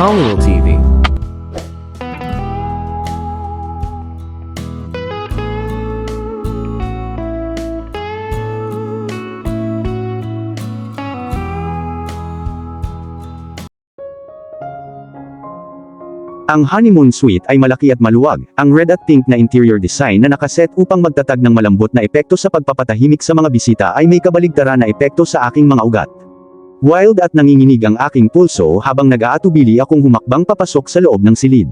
Manuel TV. Ang honeymoon suite ay malaki at maluwag, ang red at pink na interior design na nakaset upang magtatag ng malambot na epekto sa pagpapatahimik sa mga bisita ay may kabaligtaran na epekto sa aking mga ugat. Wild at nanginginig ang aking pulso habang nag-aatubili akong humakbang papasok sa loob ng silid.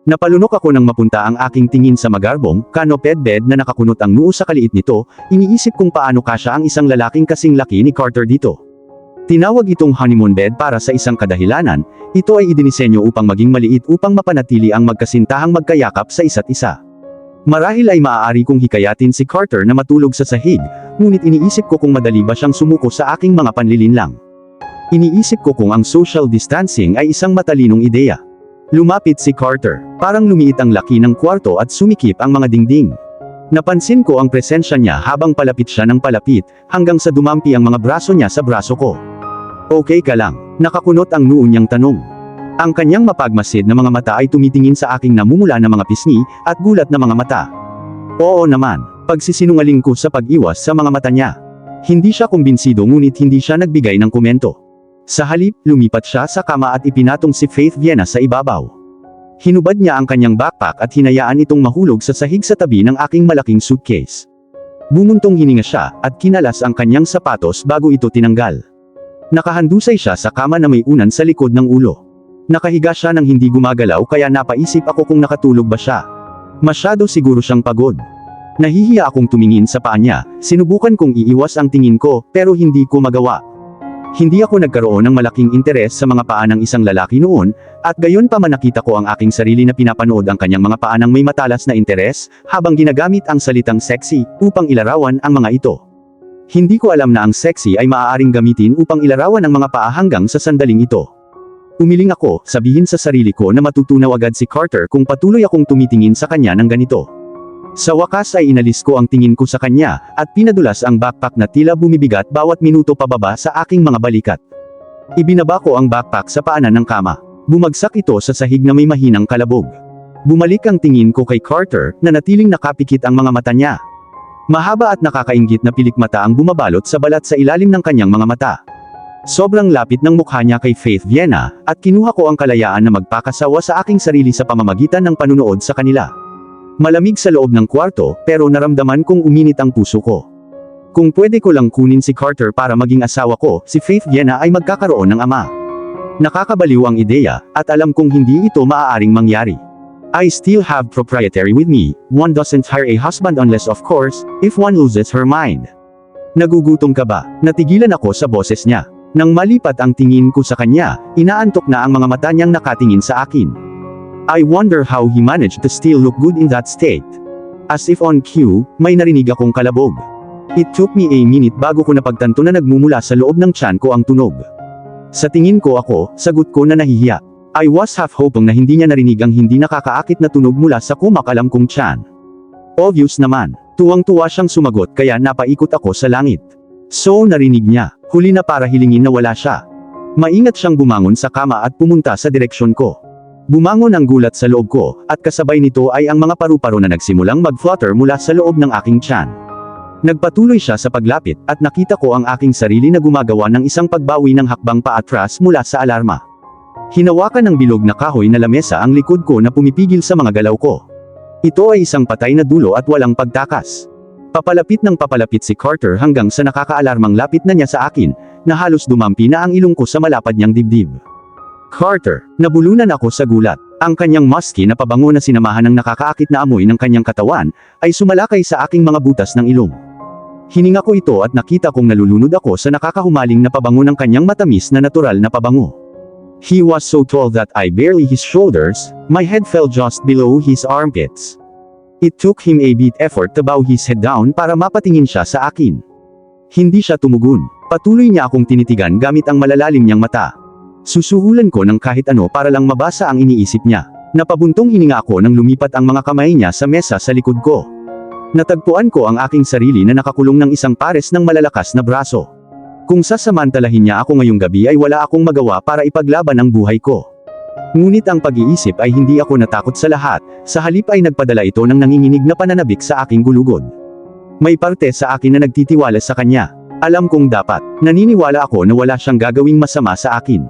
Napalunok ako nang mapunta ang aking tingin sa magarbong, canoped bed na nakakunot ang noo sa kaliit nito, iniisip kung paano kasya ang isang lalaking kasing laki ni Carter dito. Tinawag itong honeymoon bed para sa isang kadahilanan, ito ay idinisenyo upang maging maliit upang mapanatili ang magkasintahang magkayakap sa isa't isa. Marahil ay maaari kong hikayatin si Carter na matulog sa sahig, ngunit iniisip ko kung madali ba siyang sumuko sa aking mga panlilinlang. Iniisip ko kung ang social distancing ay isang matalinong ideya. Lumapit si Carter, parang lumiit ang laki ng kwarto at sumikip ang mga dingding. Napansin ko ang presensya niya habang palapit siya ng palapit, hanggang sa dumampi ang mga braso niya sa braso ko. Okay ka lang? Nakakunot ang noo niyang tanong. Ang kanyang mapagmasid na mga mata ay tumitingin sa aking namumula na mga pisngi, at gulat na mga mata. Oo naman, pagsisinungaling ko sa pag-iwas sa mga mata niya. Hindi siya kumbinsido ngunit hindi siya nagbigay ng komento. Sa halip, lumipat siya sa kama at ipinatong si Faith Viena sa ibabaw. Hinubad niya ang kanyang backpack at hinayaan itong mahulog sa sahig sa tabi ng aking malaking suitcase. Bumuntong hininga siya, at kinalas ang kanyang sapatos bago ito tinanggal. Nakahandusay siya sa kama na may unan sa likod ng ulo. Nakahiga siya nang hindi gumagalaw kaya napaisip ako kung nakatulog ba siya. Masyado siguro siyang pagod. Nahihiya akong tumingin sa paa niya, sinubukan kong iiwas ang tingin ko, pero hindi ko magawa. Hindi ako nagkaroon ng malaking interes sa mga paa ng isang lalaki noon, at gayon pa man nakita ko ang aking sarili na pinapanood ang kanyang mga paa ng may matalas na interes, habang ginagamit ang salitang sexy, upang ilarawan ang mga ito. Hindi ko alam na ang sexy ay maaaring gamitin upang ilarawan ang mga paa hanggang sa sandaling ito. Umiling ako, sabihin sa sarili ko na matutunaw agad si Carter kung patuloy akong tumitingin sa kanya ng ganito. Sa wakas ay inalis ko ang tingin ko sa kanya, at pinadulas ang backpack na tila bumibigat bawat minuto pababa sa aking mga balikat. Ibinaba ko ang backpack sa paanan ng kama. Bumagsak ito sa sahig na may mahinang kalabog. Bumalik ang tingin ko kay Carter, na natiling nakapikit ang mga mata niya. Mahaba at nakakainggit na pilikmata ang bumabalot sa balat sa ilalim ng kanyang mga mata. Sobrang lapit ng mukha niya kay Faith Viena, at kinuha ko ang kalayaan na magpakasawa sa aking sarili sa pamamagitan ng panunood sa kanila. Malamig sa loob ng kwarto, pero naramdaman kong uminit ang puso ko. Kung pwede ko lang kunin si Carter para maging asawa ko, si Faith Viena ay magkakaroon ng ama. Nakakabaliw ang ideya, at alam kong hindi ito maaaring mangyari. I still have proprietary with me, one doesn't hire a husband unless of course, if one loses her mind. Nagugutom ka ba? Natigilan ako sa boses niya. Nang malipat ang tingin ko sa kanya, inaantok na ang mga mata niyang nakatingin sa akin. I wonder how he managed to still look good in that state. As if on cue, may narinig akong kalabog. It took me a minute bago ko napagtanto na nagmumula sa loob ng tiyan ko ang tunog. Sa tingin ko ako, sagot ko na nahihiya. I was half hoping na hindi niya narinig ang hindi nakakaakit na tunog mula sa kumakalam kong tiyan. Obvious naman, tuwang-tuwa siyang sumagot kaya napaikot ako sa langit. So narinig niya, huli na para hilingin na wala siya. Maingat siyang bumangon sa kama at pumunta sa direksyon ko. Bumangon ang gulat sa loob ko, at kasabay nito ay ang mga paru-paro na nagsimulang mag-flutter mula sa loob ng aking tiyan. Nagpatuloy siya sa paglapit, at nakita ko ang aking sarili na gumagawa ng isang pagbawi ng hakbang paatras mula sa alarma. Hinawakan ng bilog na kahoy na lamesa ang likod ko na pumipigil sa mga galaw ko. Ito ay isang patay na dulo at walang pagtakas. Papalapit ng papalapit si Carter hanggang sa nakakaalarmang lapit na niya sa akin, na halos dumampi na ang ilong ko sa malapad niyang dibdib. Carter, nabulunan ako sa gulat. Ang kanyang musky na pabango na sinamahan ng nakakaakit na amoy ng kanyang katawan, ay sumalakay sa aking mga butas ng ilong. Hininga ko ito at nakita kong nalulunod ako sa nakakahumaling na pabango ng kanyang matamis na natural na pabango. He was so tall that I barely his shoulders, my head fell just below his armpits. It took him a bit effort to bow his head down para mapatingin siya sa akin. Hindi siya tumugon. Patuloy niya akong tinitigan gamit ang malalalim niyang mata. Susuhulan ko ng kahit ano para lang mabasa ang iniisip niya. Napabuntong hininga ako nang lumipat ang mga kamay niya sa mesa sa likod ko. Natagpuan ko ang aking sarili na nakakulong ng isang pares ng malalakas na braso. Kung sasamantalahin niya ako ngayong gabi ay wala akong magawa para ipaglaban ang buhay ko. Ngunit ang pag-iisip ay hindi ako natakot sa lahat, sa halip ay nagpadala ito ng nanginginig na pananabik sa aking gulugod. May parte sa akin na nagtitiwala sa kanya. Alam kong dapat. Naniniwala ako na wala siyang gagawing masama sa akin.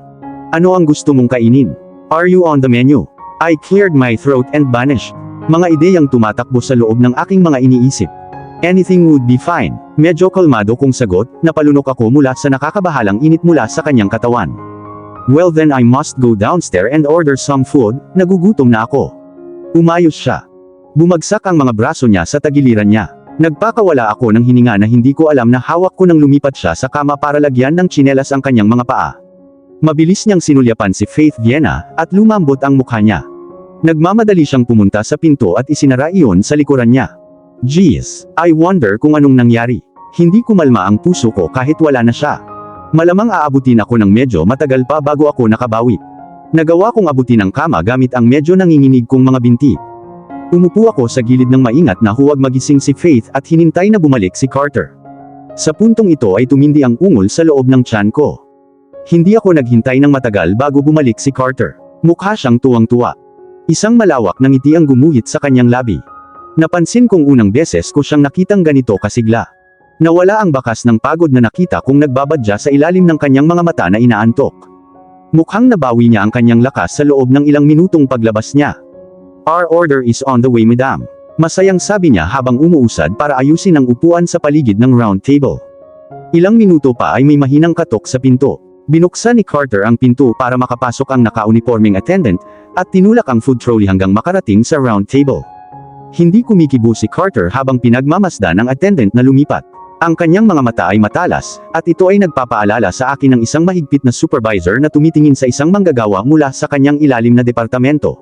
Ano ang gusto mong kainin? Are you on the menu? I cleared my throat and vanished. Mga ideyang tumatakbo sa loob ng aking mga iniisip. Anything would be fine. Medyo kalmado kong sagot, napalunok ako mula sa nakakabahalang init mula sa kanyang katawan. Well then I must go downstairs and order some food, nagugutom na ako. Umayos siya. Bumagsak ang mga braso niya sa tagiliran niya. Nagpakawala ako ng hininga na hindi ko alam na hawak ko nang lumipat siya sa kama para lagyan ng tsinelas ang kanyang mga paa. Mabilis niyang sinulyapan si Faith Vienna, at lumambot ang mukha niya. Nagmamadali siyang pumunta sa pinto at isinara iyon sa likuran niya. Jeez, I wonder kung anong nangyari. Hindi kumalma ang puso ko kahit wala na siya. Malamang aabutin ako ng medyo matagal pa bago ako nakabawi. Nagawa kong abutin ang kama gamit ang medyo nanginginig kong mga binti. Umupo ako sa gilid ng maingat na huwag magising si Faith at hinintay na bumalik si Carter. Sa puntong ito ay tumindi ang ungol sa loob ng tiyan ko. Hindi ako naghintay ng matagal bago bumalik si Carter. Mukha siyang tuwang-tuwa. Isang malawak na ngiti ang gumuhit sa kanyang labi. Napansin kong unang beses ko siyang nakitang ganito kasigla. Nawala ang bakas ng pagod na nakita kong nagbabadya sa ilalim ng kanyang mga mata na inaantok. Mukhang nabawi niya ang kanyang lakas sa loob ng ilang minutong paglabas niya. Our order is on the way, madam. Masayang sabi niya habang umuusad para ayusin ang upuan sa paligid ng round table. Ilang minuto pa ay may mahinang katok sa pinto. Binuksan ni Carter ang pinto para makapasok ang naka-uniforming attendant, at tinulak ang food trolley hanggang makarating sa round table. Hindi kumikibo si Carter habang pinagmamasdan ng attendant na lumipat. Ang kanyang mga mata ay matalas, at ito ay nagpapaalala sa akin ng isang mahigpit na supervisor na tumitingin sa isang manggagawa mula sa kanyang ilalim na departamento.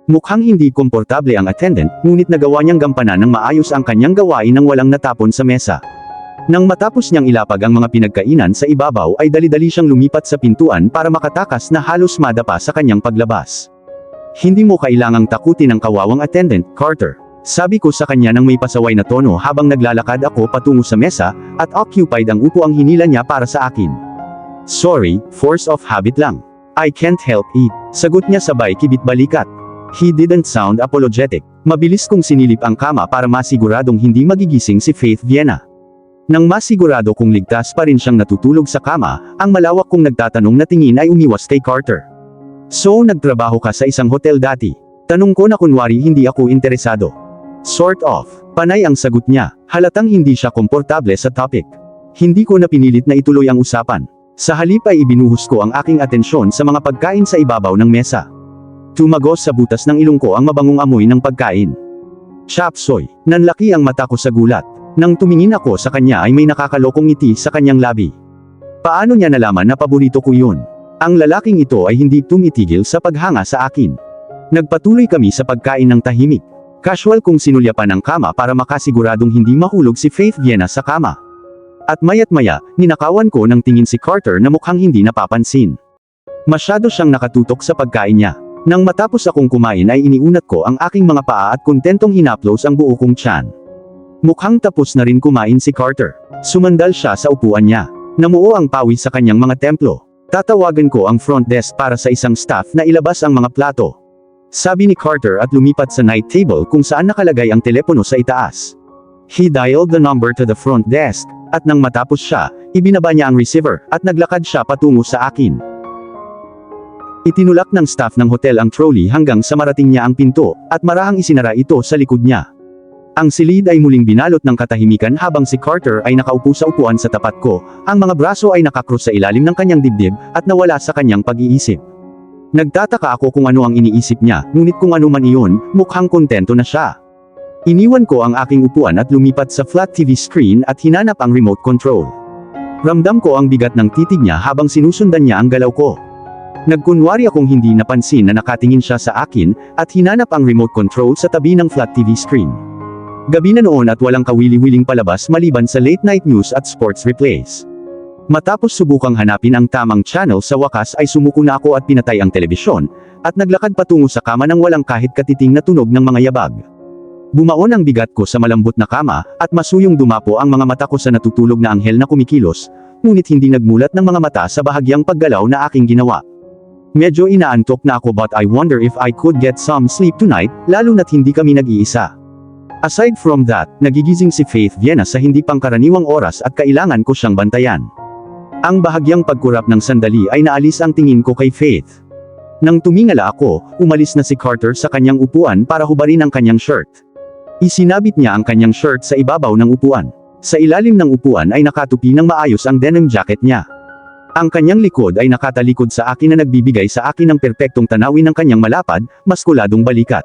Mukhang hindi komportable ang attendant, ngunit nagawa niyang gampanan ng maayos ang kanyang gawain nang walang natapon sa mesa. Nang matapos niyang ilapag ang mga pinagkainan sa ibabaw ay dali-dali siyang lumipat sa pintuan para makatakas na halos madapa sa kanyang paglabas. Hindi mo kailangang takutin ang kawawang attendant, Carter. Sabi ko sa kanya nang may pasaway na tono habang naglalakad ako patungo sa mesa, at occupied ang upo ang hinila niya para sa akin. Sorry, force of habit lang. I can't help it. Sagot niya sabay kibit-balikat. He didn't sound apologetic. Mabilis kong sinilip ang kama para masiguradong hindi magigising si Faith Vienna. Nang masigurado kong ligtas pa rin siyang natutulog sa kama, ang malawak kong nagtatanong na tingin ay umiwas kay Carter. So nagtrabaho ka sa isang hotel dati? Tanong ko na kunwari hindi ako interesado. Sort of. Panay ang sagot niya. Halatang hindi siya komportable sa topic. Hindi ko na pinilit na ituloy ang usapan. Sa halip ay ibinuhos ko ang aking atensyon sa mga pagkain sa ibabaw ng mesa. Tumagos sa butas ng ilong ko ang mabangong amoy ng pagkain. Chop suey. Nanlaki ang mata ko sa gulat. Nang tumingin ako sa kanya ay may nakakalokong ngiti sa kanyang labi. Paano niya nalaman na paborito ko yun? Ang lalaking ito ay hindi tumitigil sa paghanga sa akin. Nagpatuloy kami sa pagkain ng tahimik. Casual kong sinulyapan ang kama para makasiguradong hindi mahulog si Faith Vienna sa kama. At maya't maya, ninakawan ko ng tingin si Carter na mukhang hindi napapansin. Masyado siyang nakatutok sa pagkain niya. Nang matapos akong kumain ay iniunat ko ang aking mga paa at kontentong hinaplos ang buo kong tiyan. Mukhang tapos na rin kumain si Carter. Sumandal siya sa upuan niya. Namuo ang pawis sa kanyang mga templo. Tatawagan ko ang front desk para sa isang staff na ilabas ang mga plato. Sabi ni Carter at lumipat sa night table kung saan nakalagay ang telepono sa itaas. He dialed the number to the front desk, at nang matapos siya, ibinaba niya ang receiver, at naglakad siya patungo sa akin. Itinulak ng staff ng hotel ang trolley hanggang sa marating niya ang pinto, at marahang isinara ito sa likod niya. Ang silid ay muling binalot ng katahimikan habang si Carter ay nakaupo sa upuan sa tapat ko, ang mga braso ay nakakrus sa ilalim ng kanyang dibdib, at nawala sa kanyang pag-iisip. Nagtataka ako kung ano ang iniisip niya, ngunit kung ano man iyon, mukhang kontento na siya. Iniwan ko ang aking upuan at lumipat sa flat TV screen at hinanap ang remote control. Ramdam ko ang bigat ng titig niya habang sinusundan niya ang galaw ko. Nagkunwari akong hindi napansin na nakatingin siya sa akin, at hinanap ang remote control sa tabi ng flat TV screen. Gabi na noon at walang kawili-wiling palabas maliban sa late night news at sports replays. Matapos subukang hanapin ang tamang channel sa wakas ay sumuko na ako at pinatay ang telebisyon, at naglakad patungo sa kama nang walang kahit katiting na tunog ng mga yabag. Bumaon ang bigat ko sa malambot na kama, at masuyong dumapo ang mga mata ko sa natutulog na anghel na kumikilos, ngunit hindi nagmulat ng mga mata sa bahagyang paggalaw na aking ginawa. Medyo inaantok na ako but I wonder if I could get some sleep tonight, lalo na't hindi kami nag-iisa. Aside from that, nagigising si Faith Viena sa hindi pangkaraniwang oras at kailangan ko siyang bantayan. Ang bahagyang pagkurap ng sandali ay naalis ang tingin ko kay Faith. Nang tumingala ako, umalis na si Carter sa kanyang upuan para hubarin ang kanyang shirt. Isinabit niya ang kanyang shirt sa ibabaw ng upuan. Sa ilalim ng upuan ay nakatupi ng maayos ang denim jacket niya. Ang kanyang likod ay nakatalikod sa akin na nagbibigay sa akin ng perpektong tanawin ng kanyang malapad, maskuladong balikat.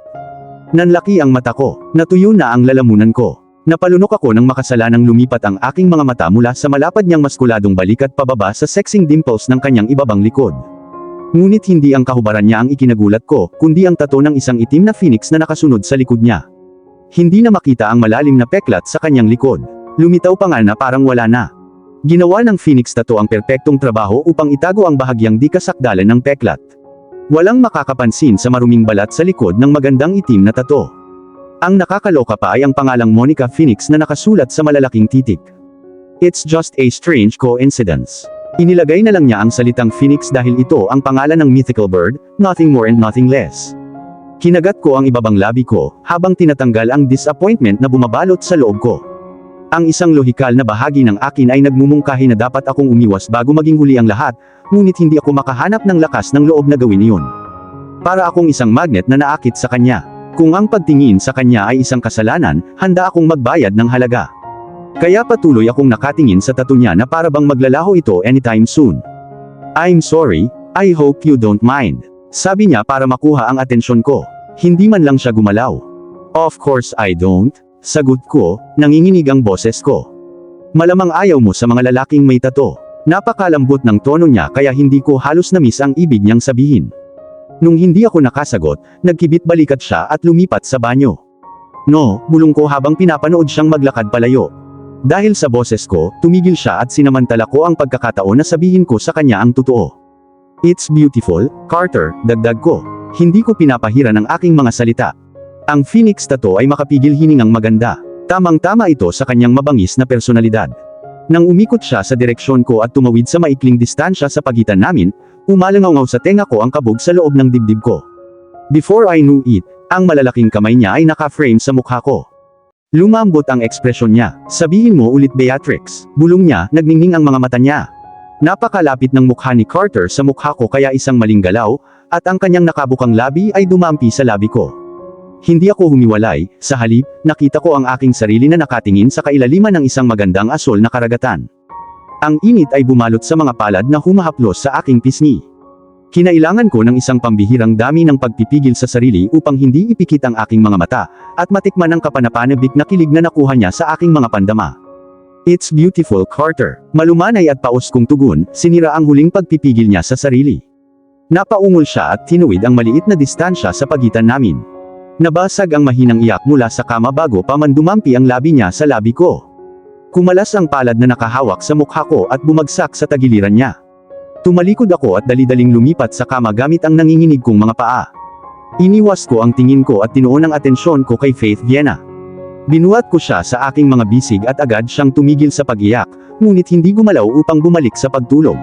Nanlaki ang mata ko, natuyo na ang lalamunan ko. Napalunok ako nang makasalanang lumipat ang aking mga mata mula sa malapad niyang maskuladong balikat pababa sa sexing dimples ng kanyang ibabang likod. Ngunit hindi ang kahubaran niya ang ikinagulat ko, kundi ang tato ng isang itim na phoenix na nakasunod sa likod niya. Hindi na makita ang malalim na peklat sa kanyang likod. Lumitaw pa nga na parang wala na. Ginawa ng phoenix tato ang perpektong trabaho upang itago ang bahagyang di kasakdalan ng peklat. Walang makakapansin sa maruming balat sa likod ng magandang itim na tato. Ang nakakaloka pa ay ang pangalang Monica Phoenix na nakasulat sa malalaking titik. It's just a strange coincidence. Inilagay na lang niya ang salitang Phoenix dahil ito ang pangalan ng mythical bird, nothing more and nothing less. Kinagat ko ang ibabang labi ko, habang tinatanggal ang disappointment na bumabalot sa loob ko. Ang isang lohikal na bahagi ng akin ay nagmumungkahi na dapat akong umiwas bago maging huli ang lahat, ngunit hindi ako makahanap ng lakas ng loob na gawin iyon. Para akong isang magnet na naakit sa kanya. Kung ang pagtingin sa kanya ay isang kasalanan, handa akong magbayad ng halaga. Kaya patuloy akong nakatingin sa tattoo niya na para bang maglalaho ito anytime soon. I'm sorry, I hope you don't mind. Sabi niya para makuha ang atensyon ko. Hindi man lang siya gumalaw. Of course I don't. Sagot ko, nanginginig ang boses ko. Malamang ayaw mo sa mga lalaking may tato. Napakalambot ng tono niya kaya hindi ko halos na-miss ang ibig niyang sabihin. Nung hindi ako nakasagot, nagkibit balikat siya at lumipat sa banyo. No, bulong ko habang pinapanood siyang maglakad palayo. Dahil sa boses ko, tumigil siya at sinamantala ko ang pagkakataon na sabihin ko sa kanya ang totoo. It's beautiful, Carter, dagdag ko. Hindi ko pinapahira ng aking mga salita. Ang Phoenix tattoo ay makapigil hiningang maganda. Tamang-tama ito sa kanyang mabangis na personalidad. Nang umikot siya sa direksyon ko at tumawid sa maikling distansya sa pagitan namin, umalangaw sa tenga ko ang kabog sa loob ng dibdib ko. Before I knew it, ang malalaking kamay niya ay naka-frame sa mukha ko. Lumambot ang ekspresyon niya. Sabihin mo ulit Beatrix. Bulong niya, nagningning ang mga mata niya. Napakalapit ng mukha ni Carter sa mukha ko kaya isang maling galaw, at ang kanyang nakabukang labi ay dumampi sa labi ko. Hindi ako humiwalay, sa halip, nakita ko ang aking sarili na nakatingin sa kailaliman ng isang magandang asol na karagatan. Ang init ay bumalot sa mga palad na humahaplos sa aking pisngi. Kinailangan ko ng isang pambihirang dami ng pagpipigil sa sarili upang hindi ipikit ang aking mga mata, at matikman ang kapanapanabik na kilig na nakuha niya sa aking mga pandama. It's beautiful, Carter. Malumanay at paos kong tugon, sinira ang huling pagpipigil niya sa sarili. Napaungol siya at tinuwid ang maliit na distansya sa pagitan namin. Nabasag ang mahinang iyak mula sa kama bago pa man dumampi ang labi niya sa labi ko. Kumalas ang palad na nakahawak sa mukha ko at bumagsak sa tagiliran niya. Tumalikod ako at dali-daling lumipat sa kama gamit ang nanginginig kong mga paa. Iniwas ko ang tingin ko at tinuon ang atensyon ko kay Faith Viena. Binuhat ko siya sa aking mga bisig at agad siyang tumigil sa pag-iyak, ngunit hindi gumalaw upang bumalik sa pagtulog.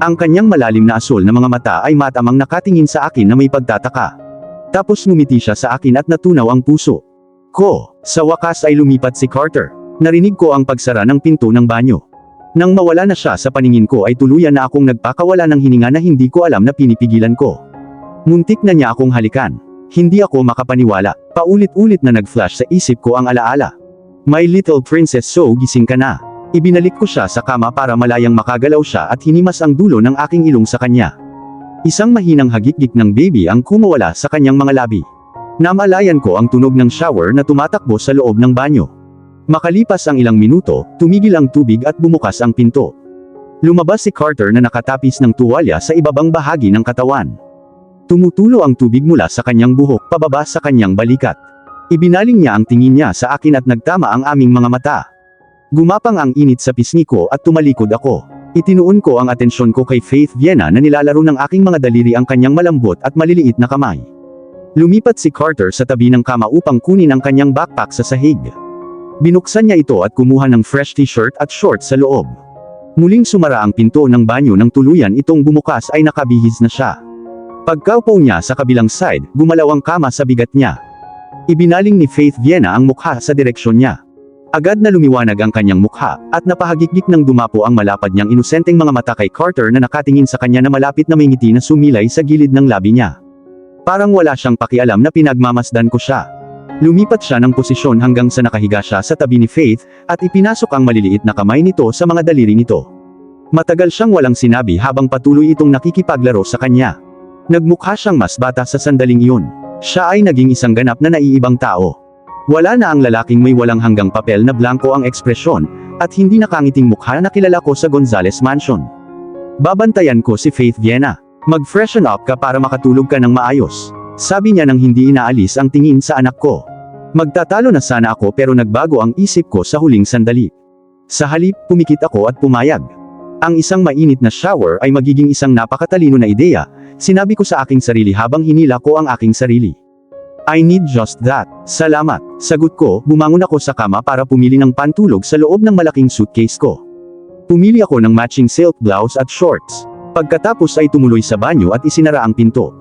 Ang kanyang malalim na asol na mga mata ay matamang nakatingin sa akin na may pagtataka. Tapos ngumiti siya sa akin at natunaw ang puso ko. Sa wakas ay lumipat si Carter. Narinig ko ang pagsara ng pinto ng banyo. Nang mawala na siya sa paningin ko ay tuluyan na akong nagpakawala ng hininga na hindi ko alam na pinipigilan ko. Muntik na niya akong halikan. Hindi ako makapaniwala. Paulit-ulit na nag-flash sa isip ko ang alaala. My little princess, so gising ka na. Ibinalik ko siya sa kama para malayang makagalaw siya at hinimas ang dulo ng aking ilong sa kanya. Isang mahinang hagikgik ng baby ang kumawala sa kanyang mga labi. Namalayan ko ang tunog ng shower na tumatakbo sa loob ng banyo. Makalipas ang ilang minuto, tumigil ang tubig at bumukas ang pinto. Lumabas si Carter na nakatapis ng tuwalya sa ibabang bahagi ng katawan. Tumutulo ang tubig mula sa kanyang buhok pababa sa kanyang balikat. Ibinaling niya ang tingin niya sa akin at nagtama ang aming mga mata. Gumapang ang init sa pisngi ko at tumalikod ako. Itinuon ko ang atensyon ko kay Faith Viena na nilalaro ng aking mga daliri ang kanyang malambot at maliliit na kamay. Lumipat si Carter sa tabi ng kama upang kunin ang kanyang backpack sa sahig. Binuksan niya ito at kumuha ng fresh t-shirt at shorts sa loob. Muling sumara ang pinto ng banyo ng tuluyan itong bumukas ay nakabihis na siya. Pagkaupo niya sa kabilang side, gumalaw ang kama sa bigat niya. Ibinaling ni Faith Viena ang mukha sa direksyon niya. Agad na lumiwanag ang kanyang mukha, at napahagikik ng dumapo ang malapad niyang inosenteng mga mata kay Carter na nakatingin sa kanya na malapit na may ngiti na sumilay sa gilid ng labi niya. Parang wala siyang pakialam na pinagmamasdan ko siya. Lumipat siya ng posisyon hanggang sa nakahiga siya sa tabi ni Faith, at ipinasok ang maliliit na kamay nito sa mga daliri nito. Matagal siyang walang sinabi habang patuloy itong nakikipaglaro sa kanya. Nagmukha siyang mas bata sa sandaling iyon. Siya ay naging isang ganap na naiibang tao. Wala na ang lalaking may walang hanggang papel na blanko ang ekspresyon, at hindi nakangiting mukha na kilala ko sa Gonzales Mansion. Babantayan ko si Faith Viena. Mag-freshen up ka para makatulog ka ng maayos. Sabi niya nang hindi inaalis ang tingin sa anak ko. Magtatalo na sana ako pero nagbago ang isip ko sa huling sandali. Sa halip, pumikit ako at pumayag. Ang isang mainit na shower ay magiging isang napakatalino na ideya, sinabi ko sa aking sarili habang hinila ko ang aking sarili. I need just that. Salamat. Sagot ko, bumangon ako sa kama para pumili ng pantulog sa loob ng malaking suitcase ko. Pumili ako ng matching silk blouse at shorts. Pagkatapos ay tumuloy sa banyo at isinara ang pinto.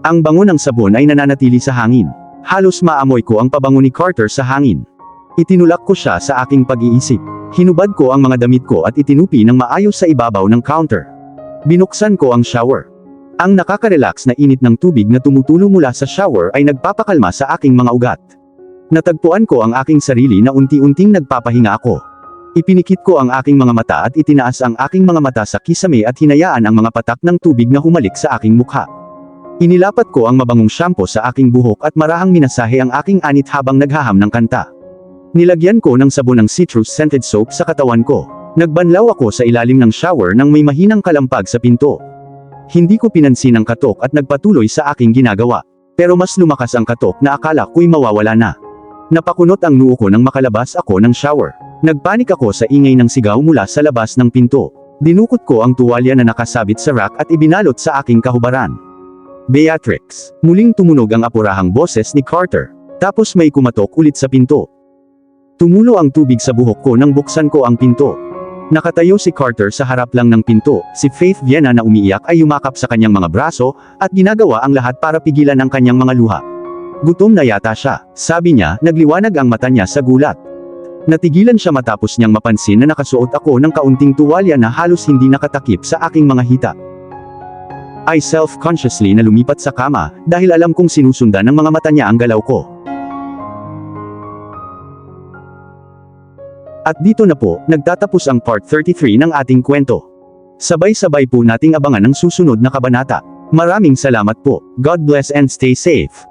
Ang bango ng sabon ay nananatili sa hangin. Halos maamoy ko ang pabango ni Carter sa hangin. Itinulak ko siya sa aking pag-iisip. Hinubad ko ang mga damit ko at itinupi ng maayos sa ibabaw ng counter. Binuksan ko ang shower. Ang nakaka-relax na init ng tubig na tumutulo mula sa shower ay nagpapakalma sa aking mga ugat. Natagpuan ko ang aking sarili na unti-unting nagpapahinga ako. Ipinikit ko ang aking mga mata at itinaas ang aking mga mata sa kisame at hinayaan ang mga patak ng tubig na humalik sa aking mukha. Inilapat ko ang mabangong shampoo sa aking buhok at marahang minasahe ang aking anit habang naghaham ng kanta. Nilagyan ko ng sabon ng citrus-scented soap sa katawan ko. Nagbanlaw ako sa ilalim ng shower nang may mahinang kalampag sa pinto. Hindi ko pinansin ang katok at nagpatuloy sa aking ginagawa. Pero mas lumakas ang katok na akala ko'y mawawala na. Napakunot ang noo ko nang makalabas ako ng shower. Nagpanik ako sa ingay ng sigaw mula sa labas ng pinto. Dinukot ko ang tuwalya na nakasabit sa rack at ibinalot sa aking kahubaran. Beatrix. Muling tumunog ang apurahang boses ni Carter. Tapos may kumatok ulit sa pinto. Tumulo ang tubig sa buhok ko nang buksan ko ang pinto. Nakatayo si Carter sa harap lang ng pinto. Si Faith Viena na umiiyak ay yumakap sa kanyang mga braso, at ginagawa ang lahat para pigilan ang kanyang mga luha. Gutom na yata siya, sabi niya, nagliwanag ang mata niya sa gulat. Natigilan siya matapos niyang mapansin na nakasuot ako ng kaunting tuwalya na halos hindi nakatakip sa aking mga hita. I self-consciously na lumipat sa kama, dahil alam kong sinusundan ng mga mata niya ang galaw ko. At dito na po, nagtatapos ang part 33 ng ating kwento. Sabay-sabay po nating abangan ang susunod na kabanata. Maraming salamat po. God bless and stay safe.